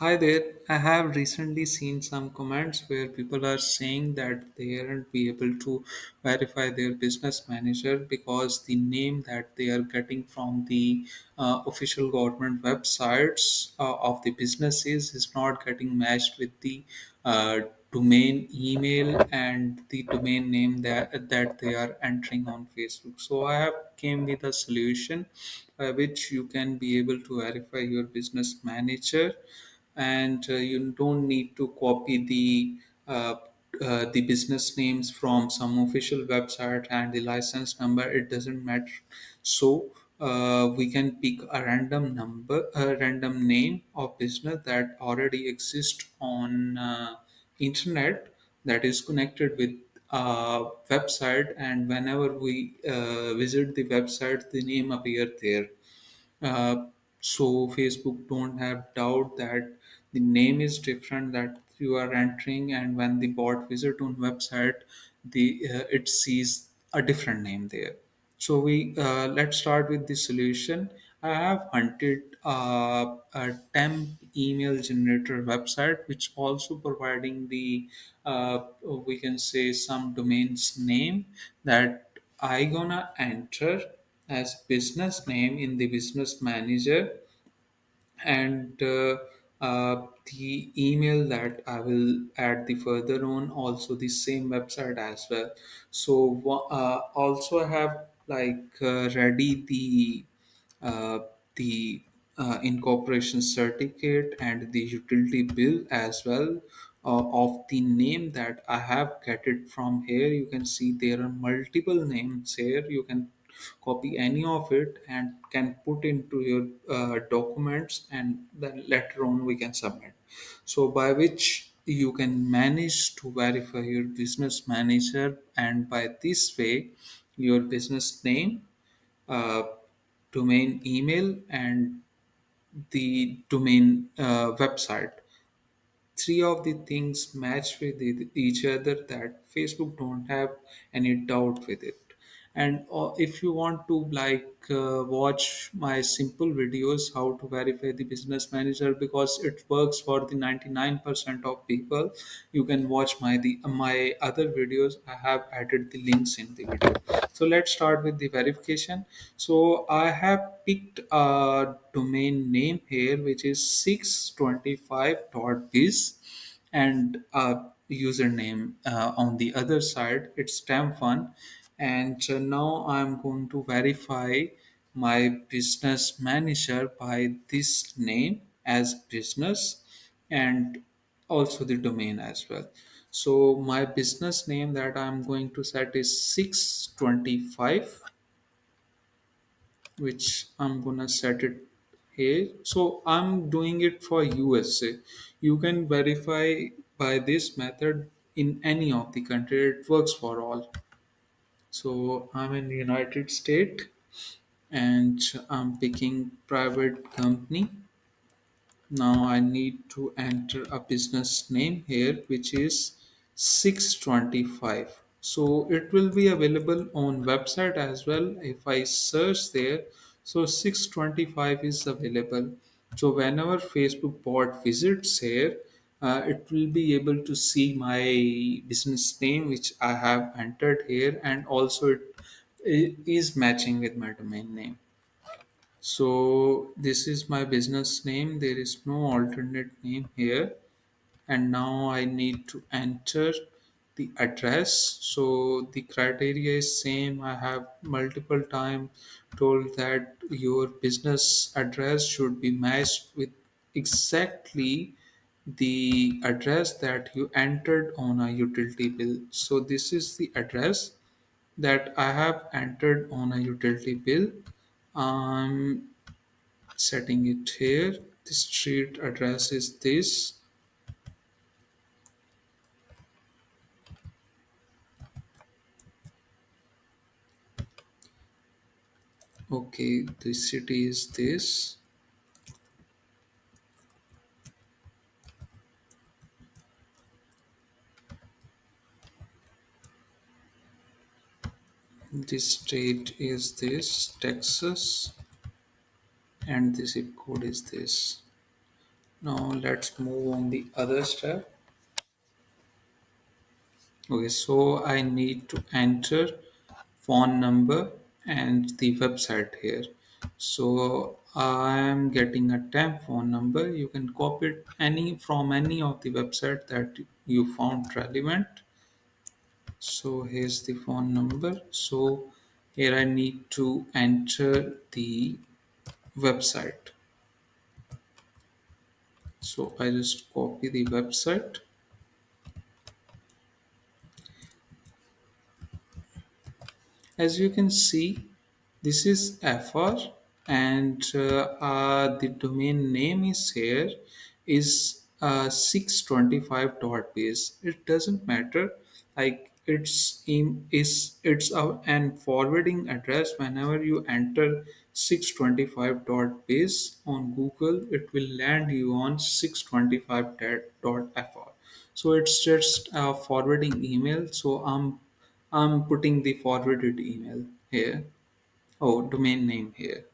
Hi there. I have recently seen some comments where people are saying that they aren't be able to verify their business manager because the name that they are getting from the official government websites of the businesses is not getting matched with the uh, domain email and the domain name that they are entering on Facebook. So I have came with a solution by which you can be able to verify your business manager, and you don't need to copy the business names from some official website and the license number. It doesn't matter. So we can pick a random number, a random name of business that already exists on internet, that is connected with a website, and whenever we visit the website, the name appear there. uh, so Facebook don't have doubt that the name is different that you are entering, and when the bot visit on website, the it sees a different name there. So we let's start with the solution. I have hunted a temp email generator website, which also providing the we can say some domains name that I gonna enter as business name in the business manager, and the email that I will add the further on also the same website as well. So also I have ready uh, the incorporation certificate and the utility bill as well of the name that I have get it from here. You can see there are multiple names here. You can copy any of it and can put into your documents, and then later on we can submit. So by which you can manage to verify your business manager, and by this way your business name, uh, domain email, and the domain website, three of the things match with each other, that Facebook don't have any doubt with it. And if you want to watch my simple videos how to verify the business manager, because it works for the 99% of people, you can watch my other videos. I have added the links in the video. So let's start with the verification. So I have picked a domain name here, which is 625.biz, and a username on the other side, it's Stamfun. And now I'm going to verify my business manager by this name as business, and also the domain as well. So my business name that I'm going to set is 625, which I'm gonna set it here. So I'm doing it for USA. You can verify by this method in any of the country. It works for all. So I'm in the United States, and I'm picking private company. Now I need to enter a business name here, which is 625. So it will be available on website as well. If I search there, so 625 is available. So whenever Facebook bot visits here, it will be able to see my business name, which I have entered here, and also it is matching with my domain name. So this is my business name. There is no alternate name here. And now I need to enter the address. So the criteria is same. I have multiple time told that your business address should be matched with exactly the address that you entered on a utility bill. So this is the address that I have entered on a utility bill. Um, Setting it here. The street address is this. Okay, the city is this. The state is this, Texas, and the zip code is this. Now let's move on the other step. Okay, so I need to enter phone number and the website here. So I am getting a temp phone number. You can copy it any from any of the website that you found relevant. So here's the phone number. So here I need to enter the website. So I just copy the website. As you can see, this is FR and the domain name is here is 625.biz. It doesn't matter, like it's an forwarding address. Whenever you enter 625.biz on Google, it will land you on 625.fr. So it's just a forwarding email. So I'm putting the forwarded email here. Oh, domain name here.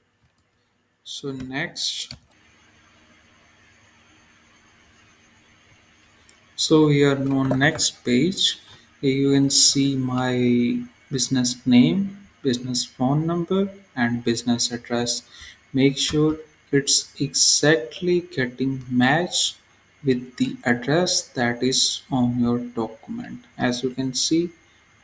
So next, so here on next page, you can see my business name, business phone number, and business address. Make sure it's exactly getting matched with the address that is on your document. As you can see,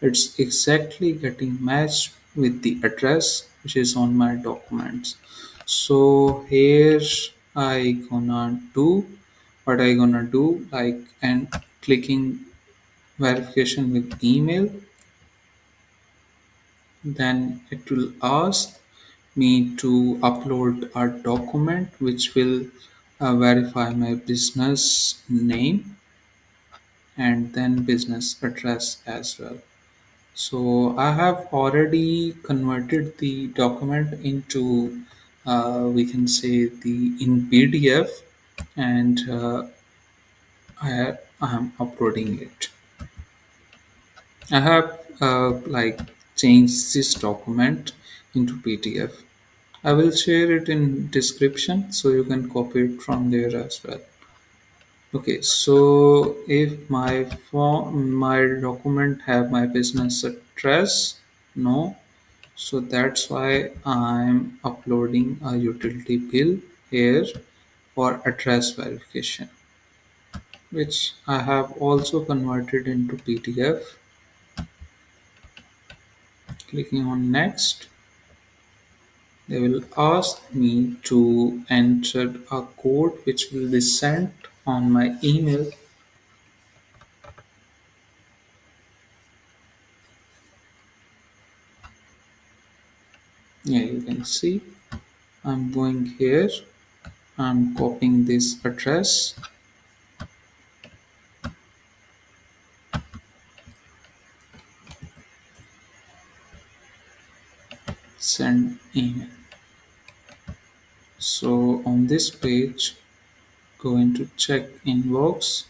it's exactly getting matched with the address which is on my documents. So here I gonna do what I gonna do, like, and clicking verification with email, then it will ask me to upload a document which will verify my business name and then business address as well. So I have already converted the document into, we can say, the in PDF, and I am uploading it. I have like changed this document into PDF. I will share it in description so you can copy it from there as well. Okay, so if my form, my document have my business address, no, so that's why I'm uploading a utility bill here for address verification, which I have also converted into PDF. Clicking on next, they will ask me to enter a code which will be sent on my email. Yeah, you can see I'm going here, I'm copying this address, send email. So on this page, go into check inbox.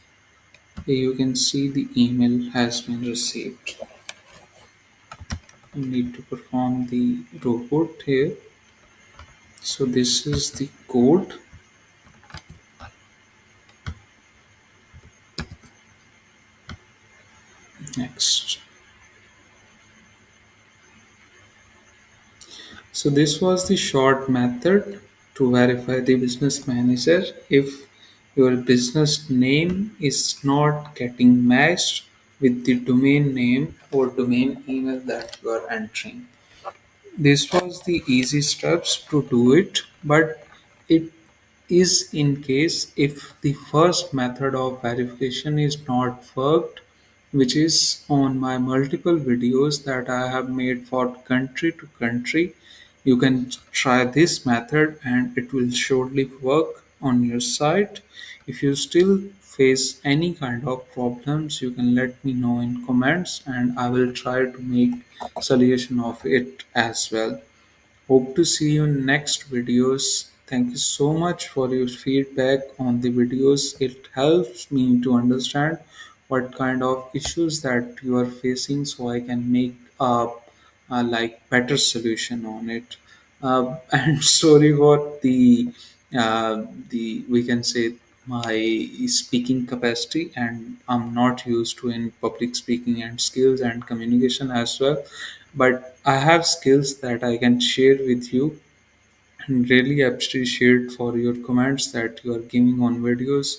Here you can see the email has been received. You need to perform the robot here. So this is the code. Next. So this was the short method to verify the business manager if your business name is not getting matched with the domain name or domain email that you are entering. This was the easy steps to do it, but it is in case if the first method of verification is not worked, which is on my multiple videos that I have made for country to country. You can try this method and it will surely work on your site. If you still face any kind of problems, you can let me know in comments and I will try to make solution of it as well. Hope to see you in next videos. Thank you so much for your feedback on the videos. It helps me to understand what kind of issues that you are facing so I can make a like better solution on it. And sorry for the we can say my speaking capacity, and I'm not used to in public speaking and skills and communication as well. But I have skills that I can share with you, and really appreciate for your comments that you are giving on videos.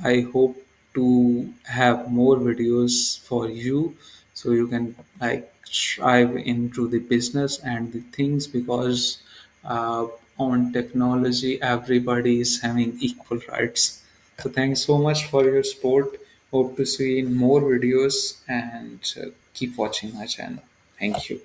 I hope to have more videos for you so you can like strive into the business and the things, because uh, on technology everybody is having equal rights. So thanks so much for your support. Hope to see you in more videos, and keep watching my channel. Thank you.